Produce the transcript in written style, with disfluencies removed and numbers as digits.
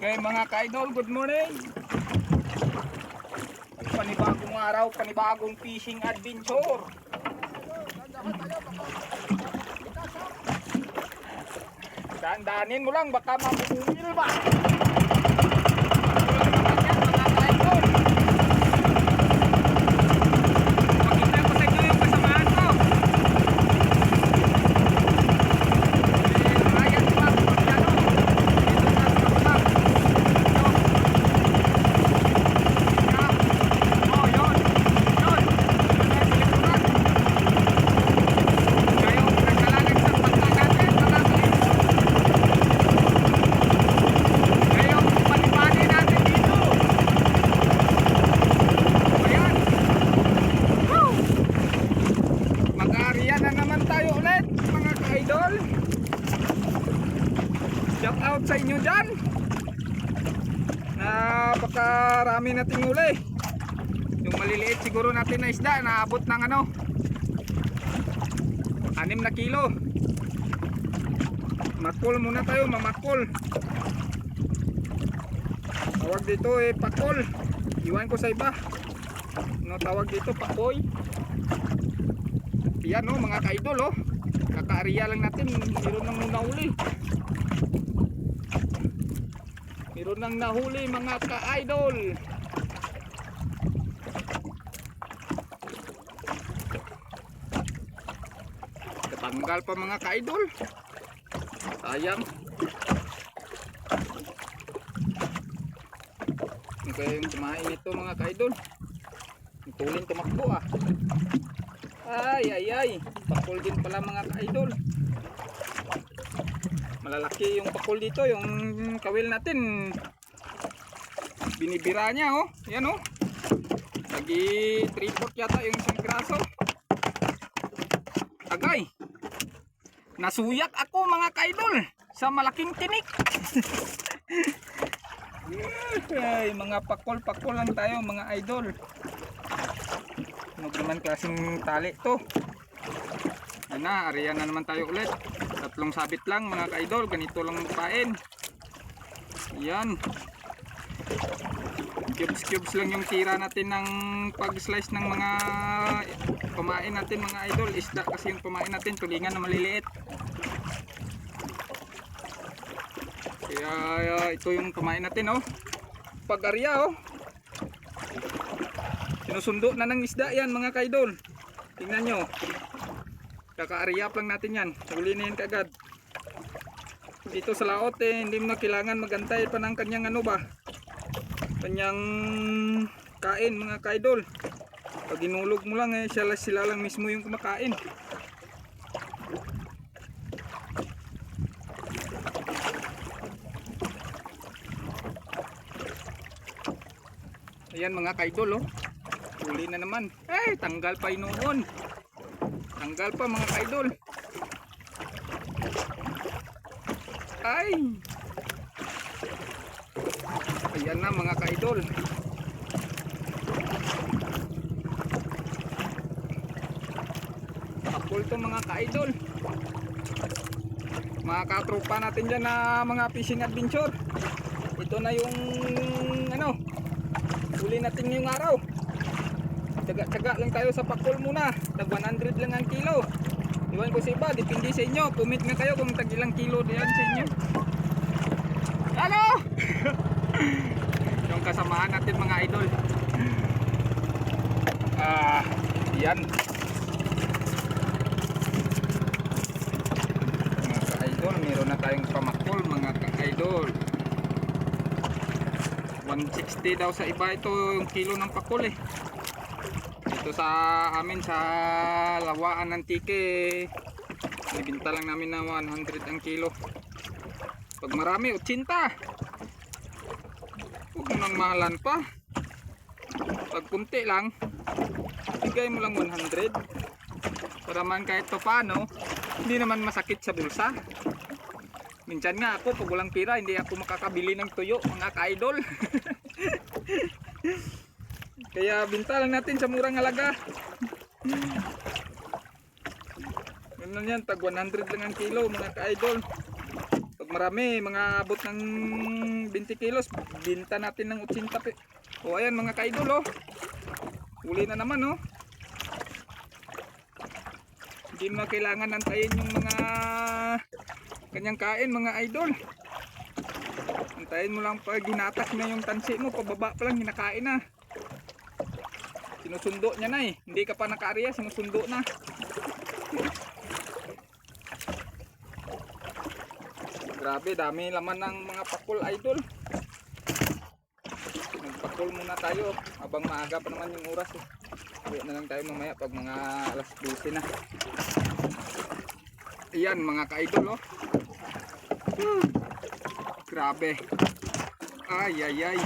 Okay mga ka-idol, good morning. Panibagong araw, panibagong fishing adventure. Dandanin mo lang, baka mamumil ba? Shout out sa inyo dyan. Napakarami nating huli. Yung maliliit siguro natin na isda naabot ng 6 na kilo. Makol muna tayo, mamakol. Tawag dito pakol. Iwan ko sa iba. Ano tawag dito? Pakoy. Yan mga ka-idol kakaariya lang natin. Meron nang nahuli. Meron nang nahuli mga ka-idol. Katanggal pa mga ka-idol. Sayang. Okay, yung kumain ito mga ka-idol. Tuling tumakbo Ay. Pakol din pala mga ka-idol. Malalaki yung pakol dito, yung kawil natin. Binibira niya Yan Lagi 3/4 yata yung isang graso. Agay. Nasuyak ako mga ka-idol sa malaking tinik. Ay, mga pakol lang tayo mga idol. Ano naman klaseng tali to? Yan na, ariyan na naman tayo ulit. 3 sabit lang mga ka-idol, ganito lang pain. Yan. Cubes lang yung tira natin ng pag-slice ng mga kumain natin mga idol. Isda kasi yung kumain natin, tulingan na maliliit. Kaya ito yung kumain natin Pag-arya sinusundo na ng isda yan mga ka-idol. Tingnan nyo. Kaka-aryap lang natin yan. Huli na yan kagad. Dito sa laot hindi mo na kailangan magantay pa ng kanyang kanyang kain mga ka-idol. Pag inulog mo lang sila lang mismo yung kumakain. Ayan mga ka-idol huli na naman. Tanggal pa noon. Tanggal pa mga ka-idol. Ay. Ayan na mga ka-idol. Pakol to mga ka-idol. Mga katropa natin dyan na mga fishing adventure. Ito na yung huli natin ngayong araw. Tsaga lang tayo sa pakol muna. Tag 100 lang ang kilo. Iwan ko sa iba, depende sa inyo. Comment nga kayo kung tag ilang kilo diyan sa inyo. Hello! Yung kasamahan natin mga idol. Yan. Mga ka-idol, meron na tayong pamakol mga ka-idol. 160 daw sa iba ito yung kilo ng pakol Ito sa amin sa Lawaan ng Tike nibinta lang namin na 100 ang kilo. Pag marami 80. Huwag mo nang mahalan pa. Pag kunti lang bigay mo lang 100 para man kahit pa paano hindi naman masakit sa bulsa. Minsan nga ako pag walang pira hindi ako makakabili ng tuyo mga ka-idol. Kaya binta lang natin sa murang halaga. Ganun yan, tag 100 lang ang kilo mga ka-idol. Pag marami, mga abot ng 20 kilos, binta natin ng 80 pe. O ayan mga ka-idol oh. Huli na naman oh. Hindi mo kailangan antayin yung mga kanyang kain mga idol. Antayin mo lang pag ginatak na yung tansi mo, pababa pa lang hinakain na. Sinusundo niya na eh. Hindi ka pa naka-area, sinusundo na. Grabe, dami laman ng mga pakul idol. Magpakul muna tayo habang maaga pa naman yung oras eh. Uwi na lang tayo mamaya pag mga alas 12 na. Ayan mga ka-idol oh. Grabe. Ay ay ay.